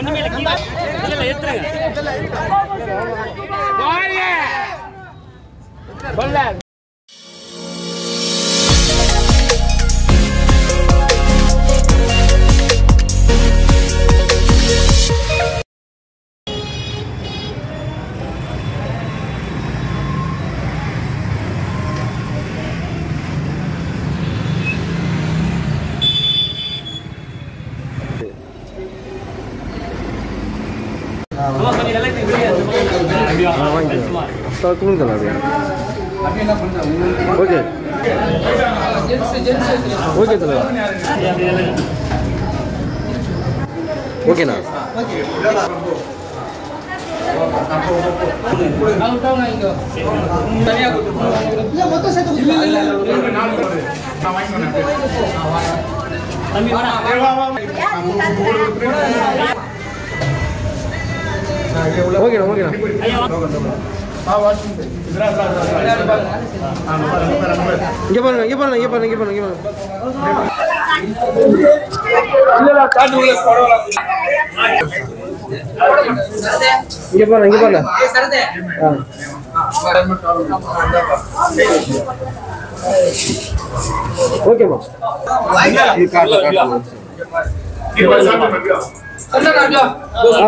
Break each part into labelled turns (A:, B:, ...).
A: Okay okay चलो okay ना okay ना ये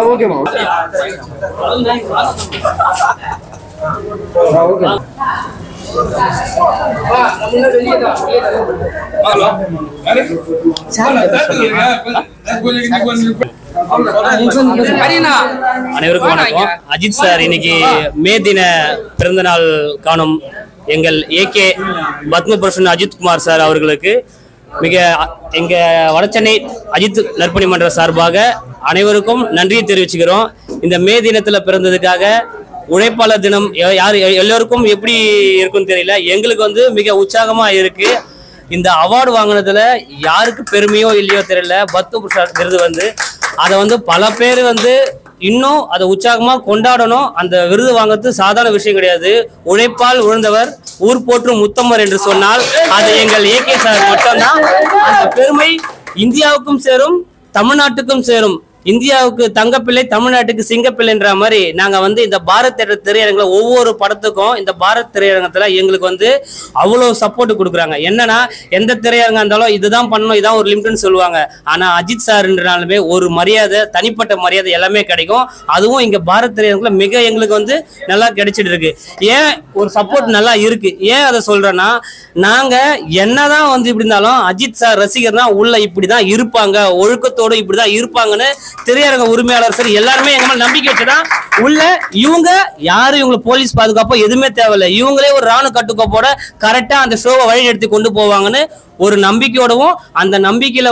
A: ओके मैम ओके मैम
B: அனைவருக்கும் வணக்கம். அஜித் சார் இன்னைக்கு மே தின பிறந்த நாள் காணும் எங்கள் ஏகே பத்மபூஷன் அஜித் குமார் சார் அவர்களுக்கு மிக எங்க வடசென்னை அஜித் நற்பணி மன்ற சார்பாக அனைவருக்கும் நன்றியை தெரிவிச்சுக்கிறோம். இந்த மே தினத்துல பிறந்ததுக்காக உழைப்பாளர் தினம் யார் எல்லோருக்கும் எப்படி இருக்குன்னு தெரியல, எங்களுக்கு மிக உற்சாகமா இருக்கு. இந்த அவார்டு வாங்கினதுல யாருக்கு பெருமையோ இல்லையோ தெரியல, பத்மபூஷன் விருது அதை பல பேர் இன்னும் அதை உற்சாகமா கொண்டாடணும். அந்த விருது வாங்கிறது சாதாரண விஷயம் கிடையாது. உழைப்பால் உழந்தவர் ஊர் போற்றும் முத்தம்மர் என்று சொன்னால் அது எங்கள் ஏகே சார் மட்டும்தான். அந்த பெருமை இந்தியாவுக்கும் சேரும், தமிழ்நாட்டுக்கும் சேரும். இந்தியாவுக்கு தங்கப்பிள்ளை, தமிழ்நாட்டுக்கு சிங்கப்பிள்ளை என்ற மாதிரி நாங்க இந்த பாரத் திரையரங்கில் ஒவ்வொரு படத்துக்கும் இந்த பாரத் திரையரங்கத்துல எங்களுக்கு அவ்வளவு சப்போர்ட் கொடுக்குறாங்க. என்னன்னா எந்த திரையரங்கம் இருந்தாலும் இதுதான் பண்ணணும், இதான் ஒரு லிமிட்னு சொல்லுவாங்க. ஆனா அஜித் சார்ன்றனாலுமே ஒரு மரியாதை, தனிப்பட்ட மரியாதை எல்லாமே கிடைக்கும். அதுவும் இங்க பாரத் திரையரங்குல மிக எங்களுக்கு நல்லா கிடைச்சிட்டு இருக்கு. ஏன் ஒரு சப்போர்ட் நல்லா இருக்கு, ஏன் அதை சொல்றேன்னா நாங்க என்னதான் இப்படி இருந்தாலும் அஜித் சார் ரசிகர்னா உள்ள இப்படிதான் இருப்பாங்க, ஒழுக்கத்தோடு இப்படிதான் இருப்பாங்கன்னு திரையரங்க உரிமையாளர் சரி எல்லாருமே எங்க மேல நம்பிக்கை வச்சுதான் உள்ள இவங்க யாரும் இவங்களுக்கு போலீஸ் பாதுகாப்போ எதுவுமே தேவையில்லை, இவங்களே ஒரு ராணுவ கட்டுக்கோப்போட கரெக்டா அந்த ஷோவை வழி எடுத்து கொண்டு போவாங்கன்னு ஒரு நம்பிக்கையோடவும் அந்த நம்பிக்கையில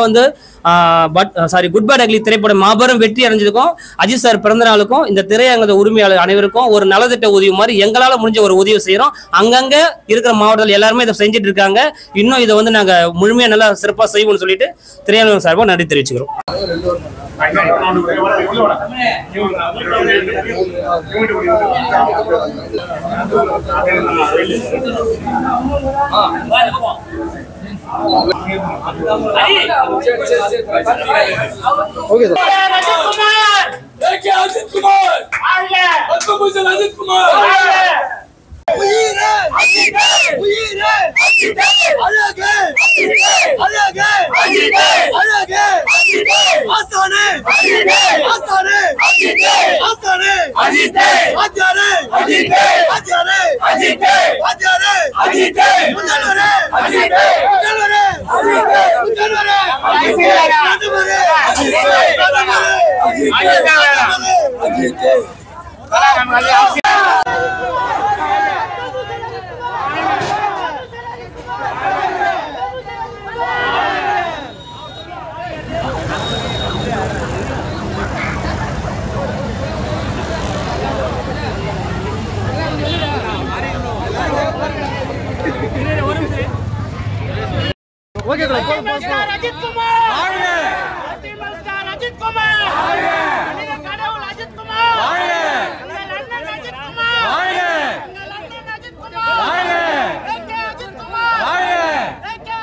B: குட் பை அக்லி திரைப்படம் மாபெரும் வெற்றி அடைஞ்சதுக்கும் அஜித் சார் பிறந்த நாளுக்கும் இந்த திரையரங்க உரிமையாளர் அனைவருக்கும் ஒரு நலத்திட்ட உதவி மாதிரி எங்களால முடிஞ்ச ஒரு உதவி செய்யறோம். அங்கங்க இருக்கிற மாவட்டத்தில் எல்லாருமே இதை செஞ்சுட்டு இருக்காங்க. இன்னும் இதை நாங்க முழுமையா நல்லா சிறப்பா செய்வோம்னு சொல்லிட்டு திரையரங்க சார்பாக நன்றி தெரிவிச்சுக்கிறோம்.
A: ओके
C: अजित कुमार पद्मभूषण अजित कुमार
A: ओके
D: अजित कुमार अजित कुमार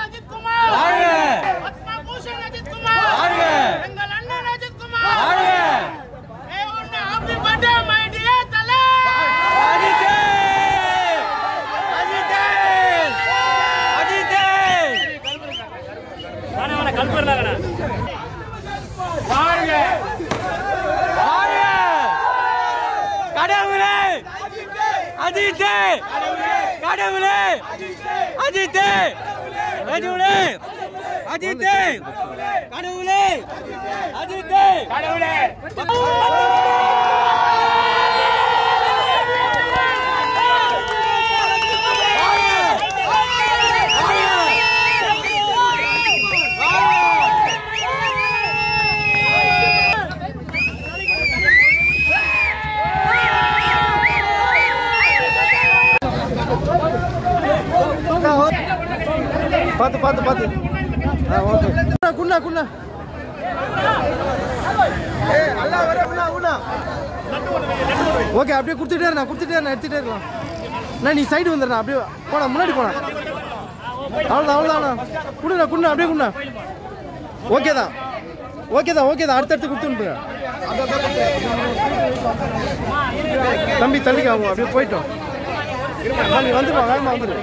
D: अजित कुमार पद्मभूषण अजित कुमार
E: கடவுளே அஜித் கடவுளே அஜித் கடவுளே அஜித் கடவுளே
A: பார்த்து பார்த்து பார்த்து ஓகே குண்ணா குண்ணா ஓகே அப்படியே கொடுத்துட்டே எடுத்துகிட்டே இருக்கலாம் நான் நீ சைடு வந்துடுறா அப்படியே போனா முன்னாடி போனா அவ்வளோதான் குண்ணா அப்படியே குண்ணா ஓகே தான் அடுத்தடுத்து கொடுத்துருங்க தம்பி தள்ளிக்க அவங்க அப்படியே போயிட்டோம் வந்துடுவா வேகமா வந்துடு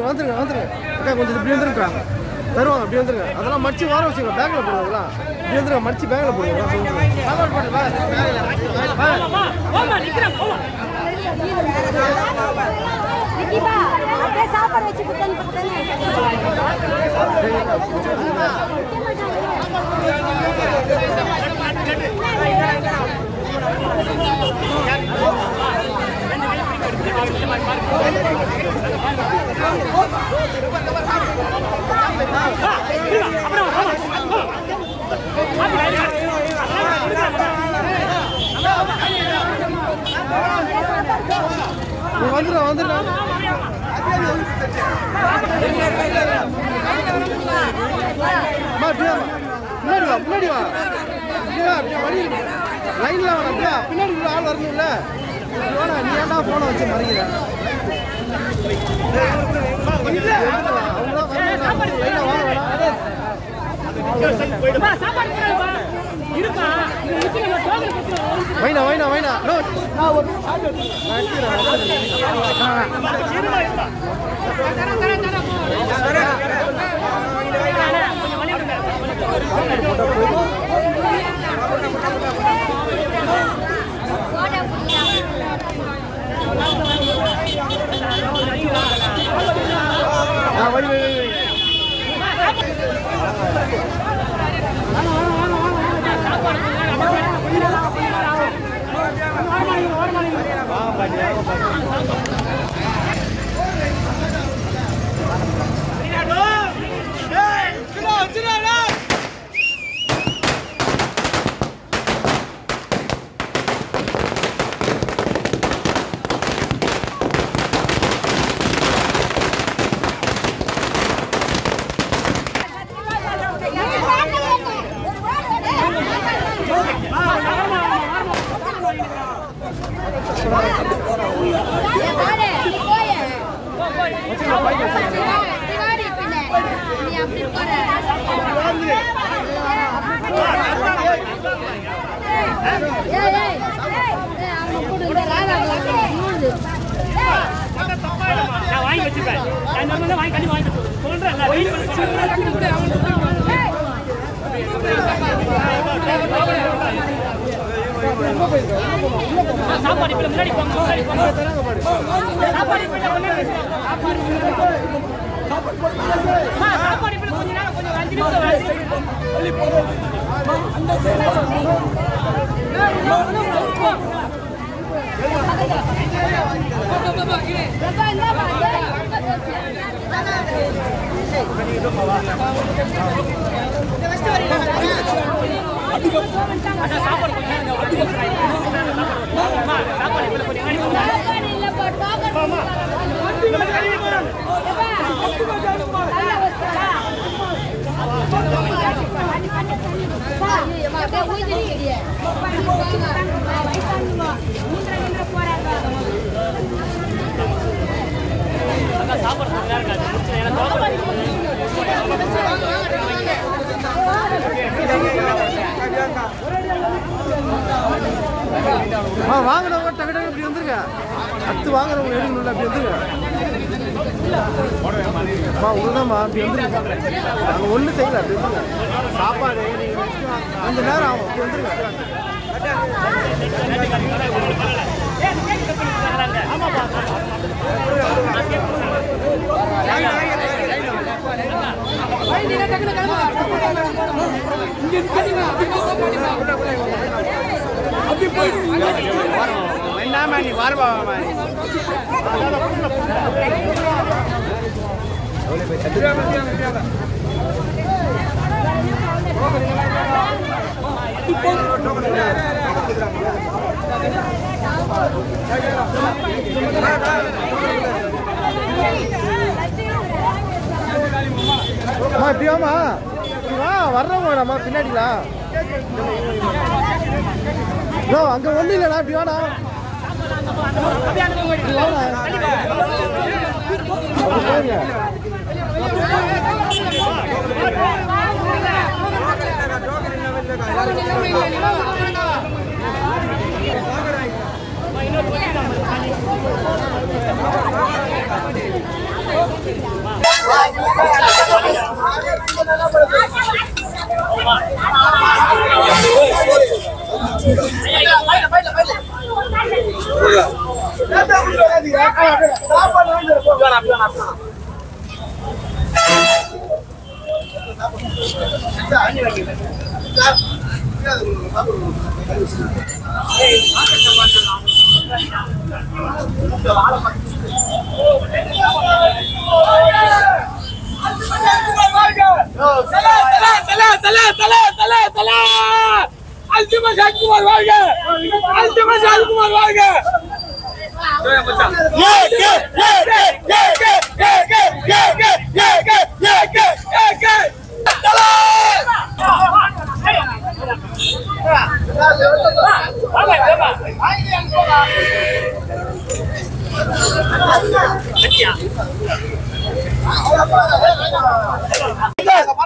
A: வந்துருங்க அக்கா கொஞ்சம் இப்படி வந்துருக்கா தருவாங்க அப்படி வந்துருங்க அதெல்லாம் மடிச்சு வார வச்சுங்க பேக்ல போடுவாங்களா இப்படி வந்துருங்க மடிச்சு பேக்ல வந்துடுறா முன்னாடி வா லைன்ல வேணா பின்னாடி ஆள் வரணும்ல வேணா நீ ஏன்டா போன வச்சு மறைக்கிற வைனா வாங்கினவங்க டக்கு இப்படி வந்துருங்க. அடுத்து வாங்குறவங்க எடுக்கணும்ல அப்படி வந்துருங்க. உங்களுதாம்மா அப்படி வந்துருங்க. நாங்கள் ஒன்றும் செய்யல அப்படி வந்துருங்க. சாப்பாடு கொஞ்சம் நேரம் ஆகும் அப்படி வந்துருங்க. இப்படியாமா வர்றோமா நம்ம பின்னாடிலாம் அங்க ஒண்ணு இல்லடா இப்படி வாடா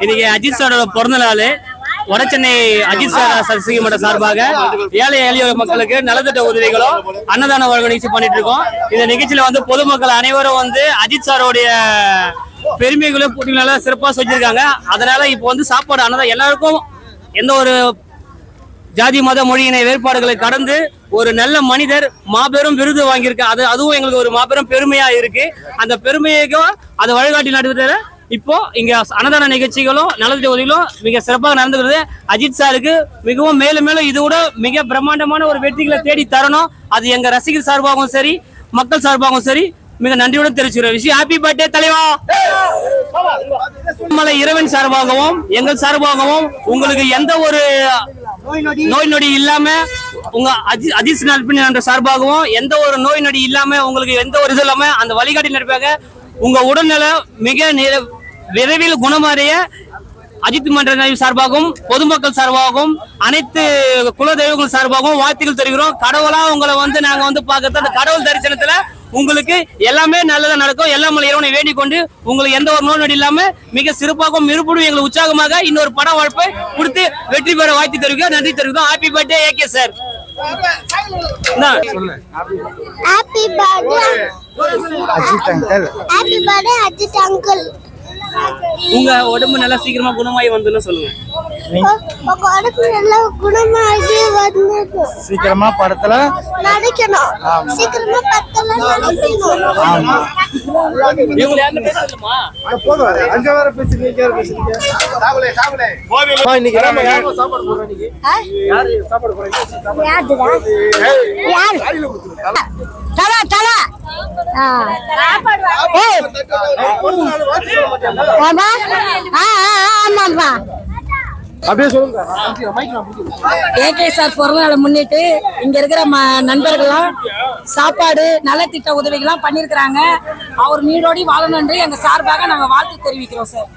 B: இன்னைக்கு அஜித் சாரோட பிறந்த நாள். வடசென்னை அஜித் சார் ரசிக மன்ற சார்பாக ஏழை எளிய மக்களுக்கு நலத்திட்ட உதவிகளும் அன்னதான வழங்க நிகழ்ச்சி பண்ணிட்டு இருக்கோம். இந்த நிகழ்ச்சியில வந்து பொதுமக்கள் அனைவரும் வந்து அஜித் சாரோடைய பெருமைகளும் போட்டிகளும் சிறப்பாக செஞ்சிருக்காங்க. அதனால இப்போ வந்து சாப்பாடு அன்னதானம் எல்லாருக்கும் எந்த ஒரு ஜாதி மத மொழியினை வேறுபாடுகளை கடந்து ஒரு நல்ல மனிதர் மாபெரும் விருது வாங்கியிருக்காரு. அதுவும் எங்களுக்கு ஒரு மாபெரும் பெருமையா இருக்கு. அந்த பெருமையைக்கும் அதை வழிகாட்டி நடத்துகிற இப்போ இங்க அன்னதான நிகழ்ச்சிகளும் நலத்திட்ட உதவிகளும் மிக சிறப்பாக நடந்துகிறது. அஜித் சாருக்கு மிகவும் மேலும் மேலும் இதோட மிக பிரம்மாண்டமான ஒரு வெற்றிகளை தேடி தரணும். அது எங்க ரசிகர் சார்பாகவும் சரி, மக்கள் சார்பாகவும் சரி மிக நன்றியுடன் தெரிவிச்சுக்கிறோம். விஷயம் ஹாப்பி பர்த்டே தலைவா. மலை இறைவன் சார்பாகவும் எங்கள் சார்பாகவும் உங்களுக்கு எந்த ஒரு நோய் நொடி இல்லாம உங்க அஜித் நட்பின் சார்பாகவும் எந்த ஒரு நோய் நொடி இல்லாம உங்களுக்கு எந்த ஒரு இது இல்லாம அந்த வழிகாட்டி நட்பாக உங்க உடல்நல மிக விரைவில் குணமடைய அஜித் மன்ற சார்பாகவும் பொதுமக்கள் சார்பாகவும் அனைத்து குலதெய்வங்கள் சார்பாகவும் வாழ்த்துக்கள் தெரிவிக்கிறோம். கடவுளா உங்களை வந்து நாங்க வந்து பார்க்கறது அந்த கடவுள் தரிசனத்துல உங்களுக்கு எல்லாமே நல்லதா நடக்கும். எல்லாம் இறைவனை வேண்டிக் கொண்டு உங்களுக்கு எந்த ஒரு நோய் நொடி இல்லாம மிக சிறப்பாகவும் இருப்படும் எங்களுக்கு உற்சாகமாக இன்னொரு பட வாய்ப்பை கொடுத்து வெற்றி பெற வாழ்த்து தெரிவிக்க நன்றி தெரிவிக்கிறோம். Happy birthday AK sir.
F: Happy birthday Ajith uncle. Happy birthday Ajith uncle.
B: உங்க உடம்பு நல்லா சீக்கிரமா குணமாயி வந்துன்னு சொல்லுங்க.
F: உங்க உடம்பு நல்லா குணமாயி வந்து
A: சீக்கிரமா படத்துல
F: நடிக்கணும். சீக்கிரமா படத்துல நடிக்கணும்.
A: ஆமா.
B: இவங்க யாரும் பேசலமா?
A: போதும். அங்க வர பேசிங்க, இங்க வர பேசிங்க. சாவுலே. இன்னைக்கு நம்ம யாருக்கு சாப்பாடு போறோம் இன்னைக்கு? யாரு சாப்பாடு போறீங்க?
F: யாருடா? யாரு? தல தல. சாப்பாடு ஆமா. ஆமாப்பா.
A: அப்படியே சொல்லுங்க.
G: ஏகே சார் பிறந்தநாளை முன்னிட்டு இங்க இருக்கிற நண்பர்கள்லாம் சாப்பாடு நலத்திட்ட உதவிகள்லாம் பண்ணிருக்கிறாங்க. அவர் நீடோடி வாழணும் என்று எங்க சார்பாக நாங்க வாழ்த்து தெரிவிக்கிறோம் சார்.